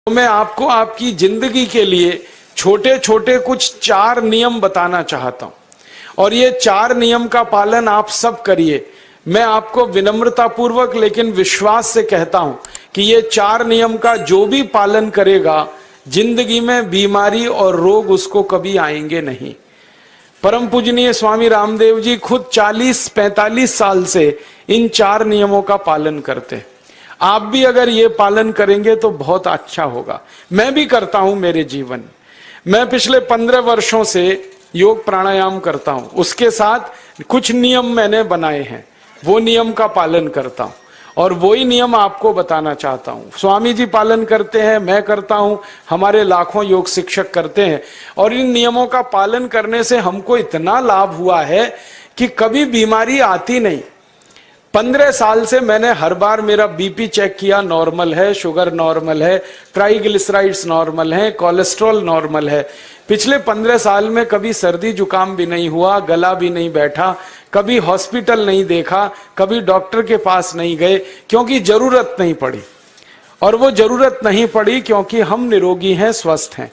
मैं आपको आपकी जिंदगी के लिए छोटे छोटे कुछ 4 नियम बताना चाहता हूं, और ये 4 नियम का पालन आप सब करिए। मैं आपको विनम्रता पूर्वक लेकिन विश्वास से कहता हूं कि ये 4 नियम का जो भी पालन करेगा, जिंदगी में बीमारी और रोग उसको कभी आएंगे नहीं। परम पूजनीय स्वामी रामदेव जी खुद 40-45 साल से इन 4 नियमों का पालन करते हैं। आप भी अगर ये पालन करेंगे तो बहुत अच्छा होगा। मैं भी करता हूं मेरे जीवन में। मैं पिछले 15 वर्षों से योग प्राणायाम करता हूं, उसके साथ कुछ नियम मैंने बनाए हैं, वो नियम का पालन करता हूं और वही नियम आपको बताना चाहता हूं। स्वामी जी पालन करते हैं, मैं करता हूं, हमारे लाखों योग शिक्षक करते हैं, और इन नियमों का पालन करने से हमको इतना लाभ हुआ है कि कभी बीमारी आती नहीं। 15 साल से मैंने हर बार मेरा बीपी चेक किया, नॉर्मल है, शुगर नॉर्मल है, ट्राइग्लिसराइड्स नॉर्मल है, कोलेस्ट्रॉल नॉर्मल है। पिछले 15 साल में कभी सर्दी जुकाम भी नहीं हुआ, गला भी नहीं बैठा, कभी हॉस्पिटल नहीं देखा, कभी डॉक्टर के पास नहीं गए, क्योंकि जरूरत नहीं पड़ी। और वो जरूरत नहीं पड़ी क्योंकि हम निरोगी हैं, स्वस्थ हैं।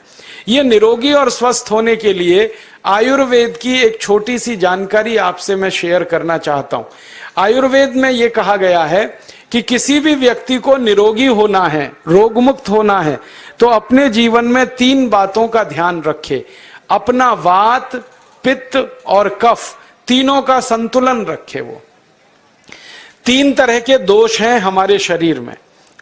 ये निरोगी और स्वस्थ होने के लिए आयुर्वेद की एक छोटी सी जानकारी आपसे मैं शेयर करना चाहता हूं। आयुर्वेद में यह कहा गया है कि किसी भी व्यक्ति को निरोगी होना है, रोग मुक्त होना है, तो अपने जीवन में 3 बातों का ध्यान रखे। अपना वात, पित्त और कफ, तीनों का संतुलन रखे। वो 3 तरह के दोष हैं हमारे शरीर में,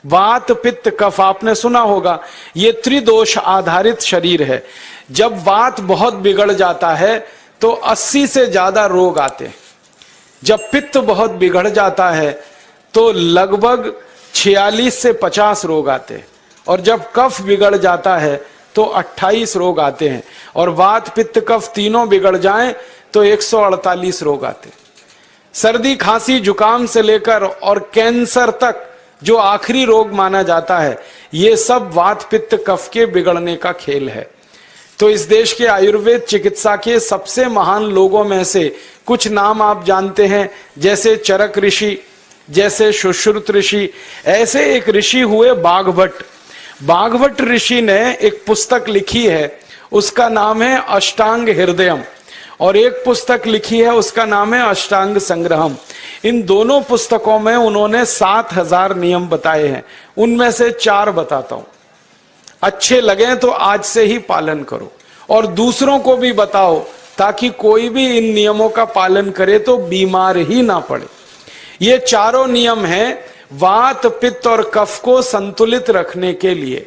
वात, पित्त, कफ। आपने सुना होगा ये त्रिदोष आधारित शरीर है। जब वात बहुत बिगड़ जाता है तो 80 से ज्यादा रोग आते हैं। जब पित्त बहुत बिगड़ जाता है तो लगभग 46 से 50 रोग आते हैं, और जब कफ बिगड़ जाता है तो 28 रोग आते हैं, और वात, पित्त, कफ तीनों बिगड़ जाएं तो 148 रोग आते हैं। सर्दी, खांसी, जुकाम से लेकर और कैंसर तक जो आखिरी रोग माना जाता है, ये सब वात, पित्त, कफ के बिगड़ने का खेल है। तो इस देश के आयुर्वेद चिकित्सा के सबसे महान लोगों में से कुछ नाम आप जानते हैं, जैसे चरक ऋषि, जैसे सुश्रुत ऋषि। ऐसे एक ऋषि हुए बाघभट्ट। बाघभट्ट ऋषि ने एक पुस्तक लिखी है, उसका नाम है अष्टांग हृदयम, और एक पुस्तक लिखी है उसका नाम है अष्टांग संग्रहम। इन दोनों पुस्तकों में उन्होंने 7000 नियम बताए हैं। उनमें से 4 बताता हूं, अच्छे लगे तो आज से ही पालन करो और दूसरों को भी बताओ, ताकि कोई भी इन नियमों का पालन करे तो बीमार ही ना पड़े। ये चारों नियम हैं वात, पित्त और कफ को संतुलित रखने के लिए।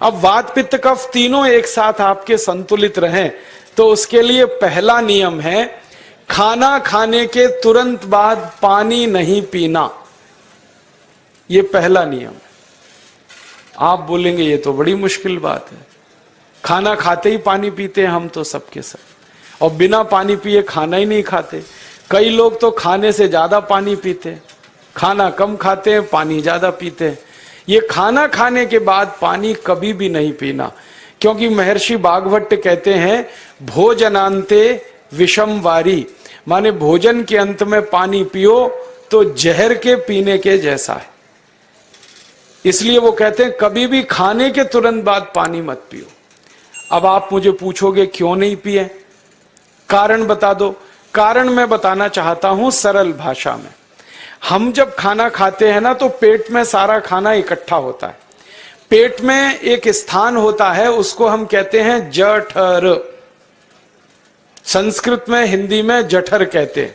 अब वात, पित्त, कफ तीनों एक साथ आपके संतुलित रहें तो उसके लिए पहला नियम है खाना खाने के तुरंत बाद पानी नहीं पीना। ये पहला नियम है। आप बोलेंगे ये तो बड़ी मुश्किल बात है, खाना खाते ही पानी पीते हैं हम तो सबके सब, और बिना पानी पिए खाना ही नहीं खाते। कई लोग तो खाने से ज्यादा पानी पीते हैं, खाना कम खाते हैं, पानी ज्यादा पीते हैं। ये खाना खाने के बाद पानी कभी भी नहीं पीना, क्योंकि महर्षि बाघभट्ट कहते हैं भोजनांते विषम वारी, माने भोजन के अंत में पानी पियो तो जहर के पीने के जैसा है। इसलिए वो कहते हैं कभी भी खाने के तुरंत बाद पानी मत पियो। अब आप मुझे पूछोगे क्यों नहीं पिए, कारण बता दो। कारण मैं बताना चाहता हूं सरल भाषा में। हम जब खाना खाते हैं ना तो पेट में सारा खाना इकट्ठा होता है। पेट में एक स्थान होता है, उसको हम कहते हैं जठर। संस्कृत में, हिंदी में जठर कहते हैं,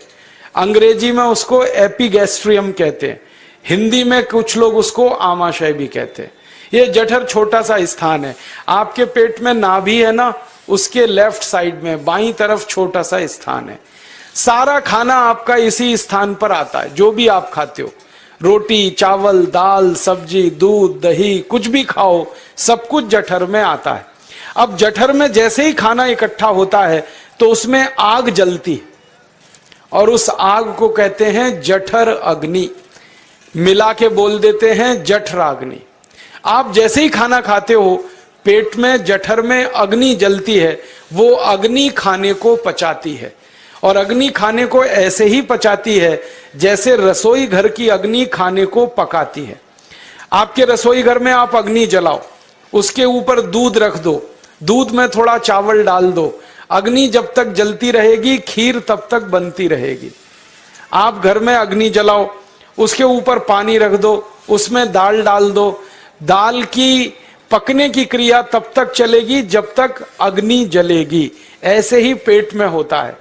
अंग्रेजी में उसको एपिगैस्ट्रियम कहते हैं, हिंदी में कुछ लोग उसको आमाशय भी कहते हैं। ये जठर छोटा सा स्थान है। आपके पेट में नाभि है ना, उसके लेफ्ट साइड में बाईं तरफ छोटा सा स्थान है। सारा खाना आपका इसी स्थान पर आता है। जो भी आप खाते हो, रोटी, चावल, दाल, सब्जी, दूध, दही, कुछ भी खाओ, सब कुछ जठर में आता है। अब जठर में जैसे ही खाना इकट्ठा होता है तो उसमें आग जलती है, और उस आग को कहते हैं जठर अग्नि। मिला के बोल देते हैं जठराग्नि। आप जैसे ही खाना खाते हो, पेट में, जठर में अग्नि जलती है। वो अग्नि खाने को पचाती है, और अग्नि खाने को ऐसे ही पचाती है जैसे रसोई घर की अग्नि खाने को पकाती है। आपके रसोई घर में आप अग्नि जलाओ, उसके ऊपर दूध रख दो, दूध में थोड़ा चावल डाल दो, अग्नि जब तक जलती रहेगी खीर तब तक बनती रहेगी। आप घर में अग्नि जलाओ, उसके ऊपर पानी रख दो, उसमें दाल डाल दो, दाल की पकने की क्रिया तब तक चलेगी जब तक अग्नि जलेगी। ऐसे ही पेट में होता है,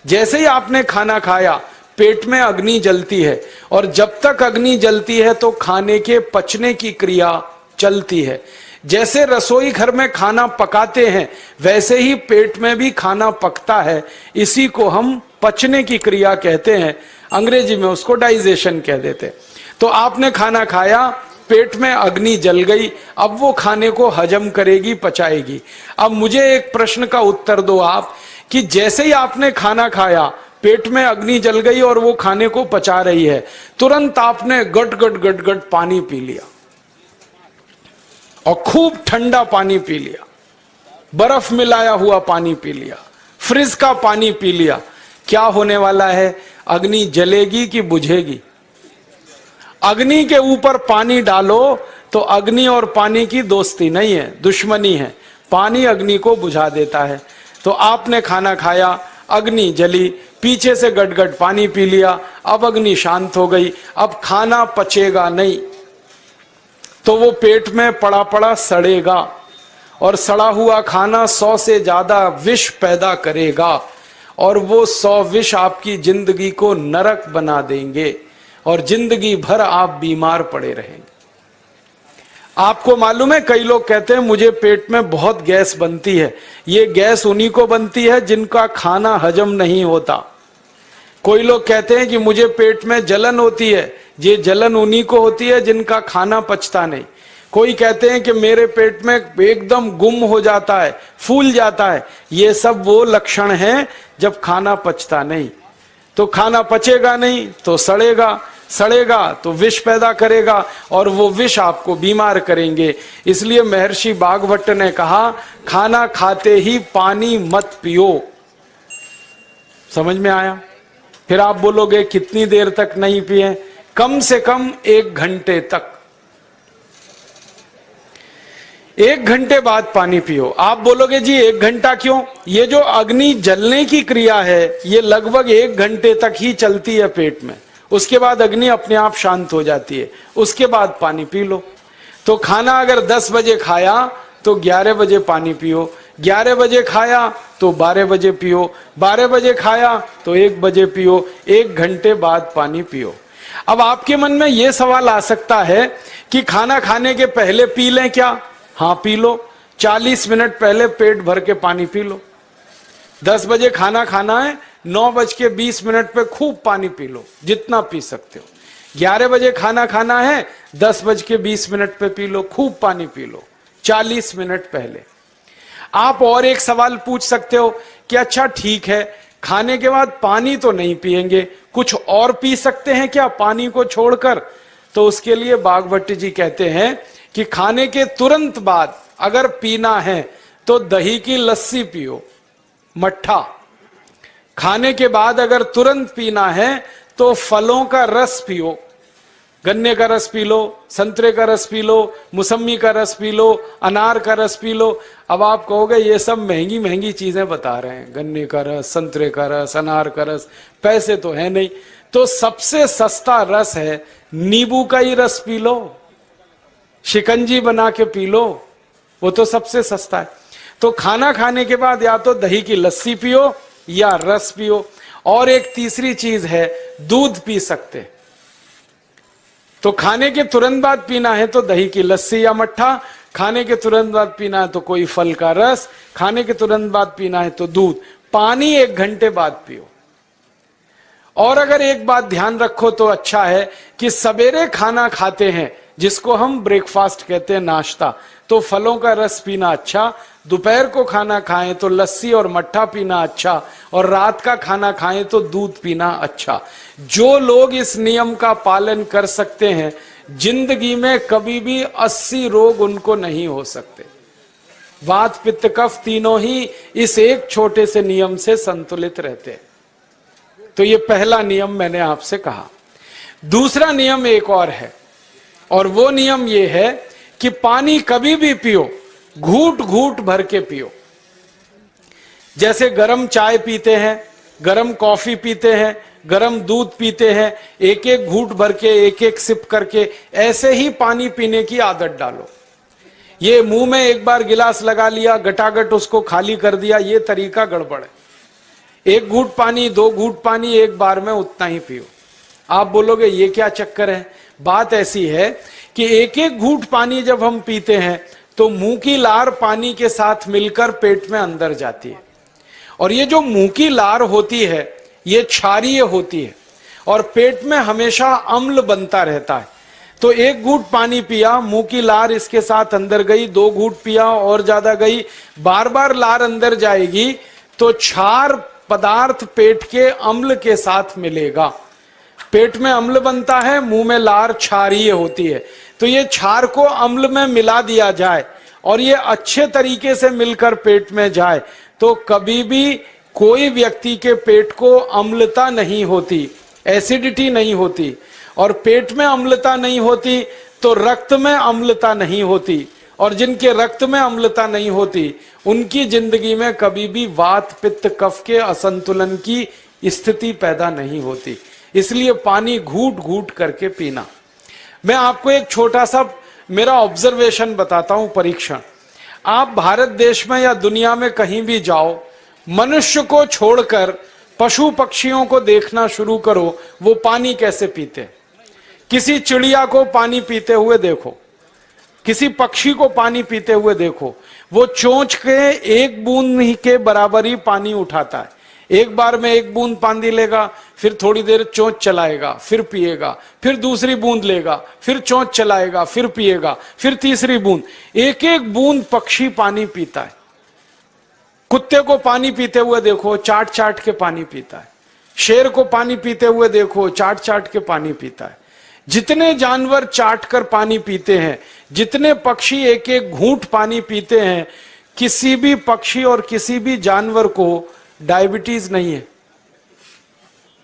जैसे ही आपने खाना खाया पेट में अग्नि जलती है, और जब तक अग्नि जलती है तो खाने के पचने की क्रिया चलती है। जैसे रसोई घर में खाना पकाते हैं वैसे ही पेट में भी खाना पकता है, इसी को हम पचने की क्रिया कहते हैं, अंग्रेजी में उसको डाइजेशन कह देते हैं। तो आपने खाना खाया, पेट में अग्नि जल गई, अब वो खाने को हजम करेगी, पचाएगी। अब मुझे एक प्रश्न का उत्तर दो आप, कि जैसे ही आपने खाना खाया पेट में अग्नि जल गई और वो खाने को पचा रही है, तुरंत आपने गट गट गट गट पानी पी लिया और खूब ठंडा पानी पी लिया, बर्फ मिलाया हुआ पानी पी लिया, फ्रिज का पानी पी लिया। क्या होने वाला है? अग्नि जलेगी कि बुझेगी? अग्नि के ऊपर पानी डालो तो अग्नि और पानी की दोस्ती नहीं है, दुश्मनी है। पानी अग्नि को बुझा देता है। तो आपने खाना खाया, अग्नि जली, पीछे से गटगट पानी पी लिया, अब अग्नि शांत हो गई, अब खाना पचेगा नहीं, तो वो पेट में पड़ा पड़ा सड़ेगा, और सड़ा हुआ खाना 100 से ज्यादा विष पैदा करेगा, और वो 100 विष आपकी जिंदगी को नरक बना देंगे और जिंदगी भर आप बीमार पड़े रहेंगे। आपको मालूम है, कई लोग कहते हैं मुझे पेट में बहुत गैस बनती है। ये गैस उन्हीं को बनती है जिनका खाना हजम नहीं होता। कोई लोग कहते हैं कि मुझे पेट में जलन होती है, ये जलन उन्हीं को होती है जिनका खाना पचता नहीं। कोई कहते हैं कि मेरे पेट में एकदम गुम हो जाता है, फूल जाता है, ये सब वो लक्षण हैं जब खाना पचता नहीं। तो खाना पचेगा नहीं तो सड़ेगा, सड़ेगा तो विष पैदा करेगा, और वो विष आपको बीमार करेंगे। इसलिए महर्षि भागवत ने कहा, खाना खाते ही पानी मत पियो। समझ में आया? फिर आप बोलोगे कितनी देर तक नहीं पिए? कम से कम 1 घंटे तक। 1 घंटे बाद पानी पियो। आप बोलोगे जी 1 घंटा क्यों? ये जो अग्नि जलने की क्रिया है ये लगभग 1 घंटे तक ही चलती है पेट में, उसके बाद अग्नि अपने आप शांत हो जाती है, उसके बाद पानी पी लो। तो खाना अगर 10 बजे खाया तो 11 बजे पानी पियो, 11 बजे खाया तो 12 बजे पियो, 12 बजे खाया तो 1 बजे पियो, 1 घंटे बाद पानी पियो। अब आपके मन में यह सवाल आ सकता है कि खाना खाने के पहले पी लें क्या? हाँ पी लो, 40 मिनट पहले पेट भर के पानी पी लो। 10 बजे खाना खाना है, 9:20 पे खूब पानी पी लो, जितना पी सकते हो। 11 बजे खाना खाना है, 10:20 पे पी लो, खूब पानी पी लो, 40 मिनट पहले। आप और एक सवाल पूछ सकते हो कि अच्छा ठीक है, खाने के बाद पानी तो नहीं पिएंगे, कुछ और पी सकते हैं क्या पानी को छोड़कर? तो उसके लिए भागवत जी कहते हैं कि खाने के तुरंत बाद अगर पीना है तो दही की लस्सी पियो, मट्ठा। खाने के बाद अगर तुरंत पीना है तो फलों का रस पियो, गन्ने का रस पी लो, संतरे का रस पी लो, मौसमी का रस पी लो, अनार का रस पी लो। अब आप कहोगे ये सब महंगी महंगी चीजें बता रहे हैं, गन्ने का रस, संतरे का रस, अनार का रस, पैसे तो है नहीं। तो सबसे सस्ता रस है नींबू का ही रस पी लो, शिकंजी बना के पी लो, वो तो सबसे सस्ता है। तो खाना खाने के बाद या तो दही की लस्सी पियो या रस पियो। और एक तीसरी चीज है, दूध पी सकते। तो खाने के तुरंत बाद पीना है तो दही की लस्सी या मट्ठा, खाने के तुरंत बाद पीना है तो कोई फल का रस, खाने के तुरंत बाद पीना है तो दूध। पानी 1 घंटे बाद पियो। और अगर एक बात ध्यान रखो तो अच्छा है कि सवेरे खाना खाते हैं जिसको हम ब्रेकफास्ट कहते हैं, नाश्ता, तो फलों का रस पीना अच्छा, दोपहर को खाना खाएं तो लस्सी और मट्ठा पीना अच्छा, और रात का खाना खाएं तो दूध पीना अच्छा। जो लोग इस नियम का पालन कर सकते हैं जिंदगी में कभी भी 80 रोग उनको नहीं हो सकते। वात पित्त कफ तीनों ही इस एक छोटे से नियम से संतुलित रहते हैं। तो ये पहला नियम मैंने आपसे कहा। दूसरा नियम एक और है, और वो नियम ये है कि पानी कभी भी पियो, घूट घूट भर के पियो। जैसे गरम चाय पीते हैं, गरम कॉफी पीते हैं, गरम दूध पीते हैं, एक एक घूट भर के, एक एक सिप करके, ऐसे ही पानी पीने की आदत डालो। ये मुंह में एक बार गिलास लगा लिया, गटागट उसको खाली कर दिया, ये तरीका गड़बड़ है। एक घूट पानी, दो घूट पानी एक बार में उतना ही पियो। आप बोलोगे ये क्या चक्कर है? बात ऐसी है कि एक एक घूट पानी जब हम पीते हैं तो मुंह की लार पानी के साथ मिलकर पेट में अंदर जाती है, और ये जो मुंह की लार होती है ये क्षारीय होती है और पेट में हमेशा अम्ल बनता रहता है। तो एक घूट पानी पिया, मुंह की लार इसके साथ अंदर गई, दो घूट पिया और ज्यादा गई, बार बार लार अंदर जाएगी तो क्षार पदार्थ पेट के अम्ल के साथ मिलेगा। पेट में अम्ल बनता है, मुंह में लार क्षारीय होती है। तो ये क्षार को अम्ल में मिला दिया जाए और ये अच्छे तरीके से मिलकर पेट में जाए तो कभी भी कोई व्यक्ति के पेट को अम्लता नहीं होती, एसिडिटी नहीं होती। और पेट में अम्लता नहीं होती तो रक्त में अम्लता नहीं होती, और जिनके रक्त में अम्लता नहीं होती उनकी जिंदगी में कभी भी वात पित्त कफ के असंतुलन की स्थिति पैदा नहीं होती। इसलिए पानी घूट घूट करके पीना। मैं आपको एक छोटा सा मेरा ऑब्जर्वेशन बताता हूं, परीक्षण। आप भारत देश में या दुनिया में कहीं भी जाओ, मनुष्य को छोड़कर पशु पक्षियों को देखना शुरू करो, वो पानी कैसे पीते। किसी चिड़िया को पानी पीते हुए देखो, किसी पक्षी को पानी पीते हुए देखो, वो चोंच के एक बूंद ही के बराबर ही पानी उठाता है। एक बार में एक बूंद पानी लेगा, फिर थोड़ी देर चोंच चलाएगा, फिर पिएगा, फिर दूसरी बूंद लेगा, फिर चोंच चलाएगा, फिर पिएगा, फिर तीसरी बूंद। एक एक बूंद पक्षी पानी पीता है। कुत्ते को पानी पीते हुए देखो, चाट चाट के पानी पीता है। शेर को पानी पीते हुए देखो, चाट चाट के पानी पीता है। जितने जानवर चाट कर पानी पीते हैं, जितने पक्षी एक एक घूंट पानी पीते हैं, किसी भी पक्षी और किसी भी जानवर को डायबिटीज नहीं है,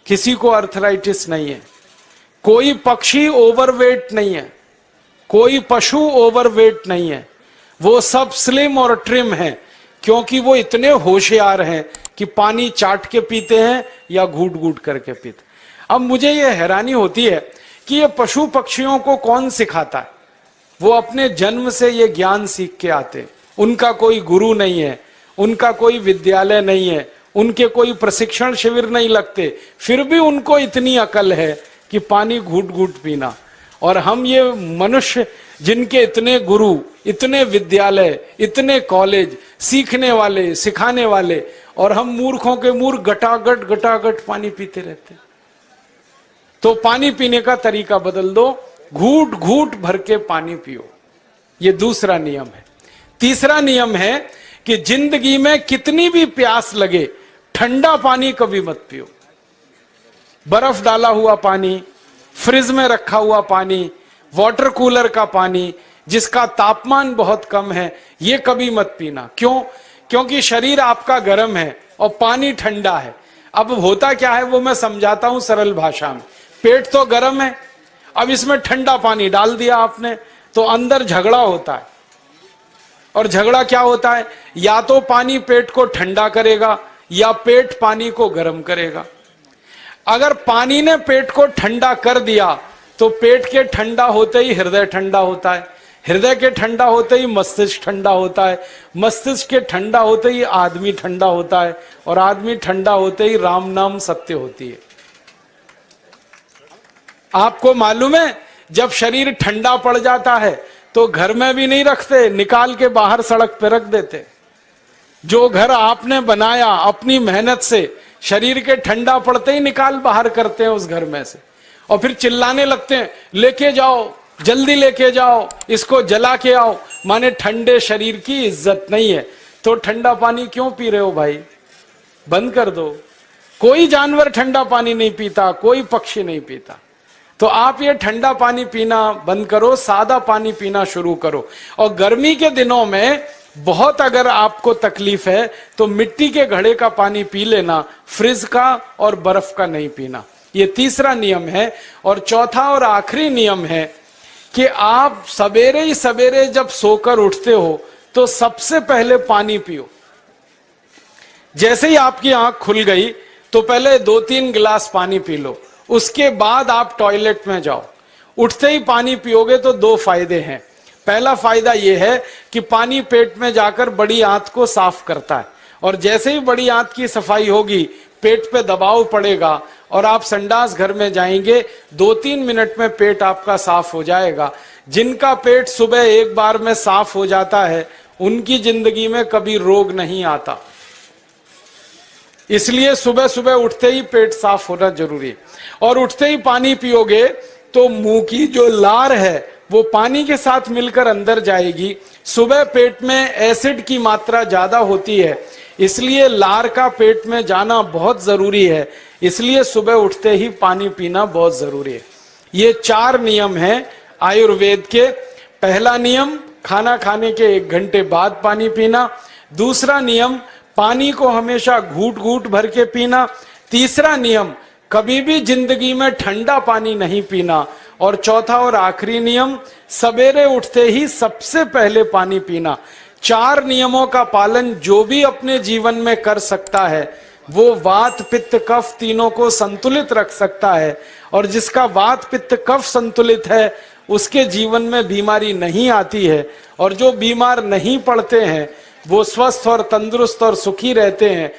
किसी को अर्थराइटिस नहीं है, कोई पक्षी ओवरवेट नहीं है, कोई पशु ओवरवेट नहीं है। वो सब स्लिम और ट्रिम हैं, क्योंकि वो इतने होशियार हैं कि पानी चाट के पीते हैं या घूट घूट करके पीते। अब मुझे ये हैरानी होती है कि ये पशु पक्षियों को कौन सिखाता है? वो अपने जन्म से ये ज्ञान सीख के आते। उनका कोई गुरु नहीं है, उनका कोई विद्यालय नहीं है, उनके कोई प्रशिक्षण शिविर नहीं लगते, फिर भी उनको इतनी अकल है कि पानी घूट घूट पीना। और हम ये मनुष्य जिनके इतने गुरु, इतने विद्यालय, इतने कॉलेज, सीखने वाले, सिखाने वाले, और हम मूर्खों के मूर्ख गटागट गटागट पानी पीते रहते। तो पानी पीने का तरीका बदल दो, घूट घूट भर के पानी पियो। ये दूसरा नियम है। तीसरा नियम है कि जिंदगी में कितनी भी प्यास लगे, ठंडा पानी कभी मत पियो। बर्फ डाला हुआ पानी, फ्रिज में रखा हुआ पानी, वाटर कूलर का पानी जिसका तापमान बहुत कम है, ये कभी मत पीना। क्यों? क्योंकि शरीर आपका गर्म है और पानी ठंडा है। अब होता क्या है वो मैं समझाता हूं सरल भाषा में। पेट तो गर्म है, अब इसमें ठंडा पानी डाल दिया आपने, तो अंदर झगड़ा होता है। और झगड़ा क्या होता है? या तो पानी पेट को ठंडा करेगा या पेट पानी को गर्म करेगा। अगर पानी ने पेट को ठंडा कर दिया तो पेट के ठंडा होते ही हृदय ठंडा होता है, हृदय के ठंडा होते ही मस्तिष्क ठंडा होता है, मस्तिष्क के ठंडा होते ही आदमी ठंडा होता है, और आदमी ठंडा होते ही राम नाम सत्य होती है। आपको मालूम है, जब शरीर ठंडा पड़ जाता है तो घर में भी नहीं रखते, निकाल के बाहर सड़क पे रख देते। जो घर आपने बनाया अपनी मेहनत से, शरीर के ठंडा पड़ते ही निकाल बाहर करते हैं उस घर में से, और फिर चिल्लाने लगते हैं, लेके जाओ, जल्दी लेके जाओ, इसको जला के आओ। माने ठंडे शरीर की इज्जत नहीं है। तो ठंडा पानी क्यों पी रहे हो भाई? बंद कर दो। कोई जानवर ठंडा पानी नहीं पीता, कोई पक्षी नहीं पीता। तो आप ये ठंडा पानी पीना बंद करो, सादा पानी पीना शुरू करो। और गर्मी के दिनों में बहुत अगर आपको तकलीफ है तो मिट्टी के घड़े का पानी पी लेना, फ्रिज का और बर्फ का नहीं पीना। ये तीसरा नियम है। और चौथा और आखिरी नियम है कि आप सवेरे ही सवेरे जब सोकर उठते हो तो सबसे पहले पानी पियो। जैसे ही आपकी आंख खुल गई तो पहले 2-3 गिलास पानी पी लो, उसके बाद आप टॉयलेट में जाओ। उठते ही पानी पियोगे तो 2 फायदे हैं। पहला फायदा यह है कि पानी पेट में जाकर बड़ी आंत को साफ करता है, और जैसे ही बड़ी आंत की सफाई होगी पेट पे दबाव पड़ेगा और आप संडास घर में जाएंगे, 2-3 मिनट में पेट आपका साफ हो जाएगा। जिनका पेट सुबह एक बार में साफ हो जाता है उनकी जिंदगी में कभी रोग नहीं आता। इसलिए सुबह सुबह उठते ही पेट साफ होना जरूरी है। और उठते ही पानी पियोगे तो मुंह की जो लार है वो पानी के साथ मिलकर अंदर जाएगी। सुबह पेट में एसिड की मात्रा ज्यादा होती है, इसलिए लार का पेट में जाना बहुत जरूरी है। इसलिए सुबह उठते ही पानी पीना बहुत जरूरी है। ये 4 नियम हैं आयुर्वेद के। पहला नियम, खाना खाने के 1 घंटे बाद पानी पीना। दूसरा नियम, पानी को हमेशा घूट घूट भर के पीना। तीसरा नियम, कभी भी जिंदगी में ठंडा पानी नहीं पीना। और चौथा और आखिरी नियम, सवेरे उठते ही सबसे पहले पानी पीना। 4 नियमों का पालन जो भी अपने जीवन में कर सकता है वो वात पित्त कफ तीनों को संतुलित रख सकता है। और जिसका वात पित्त कफ संतुलित है उसके जीवन में बीमारी नहीं आती है, और जो बीमार नहीं पड़ते हैं वो स्वस्थ और तंदुरुस्त और सुखी रहते हैं।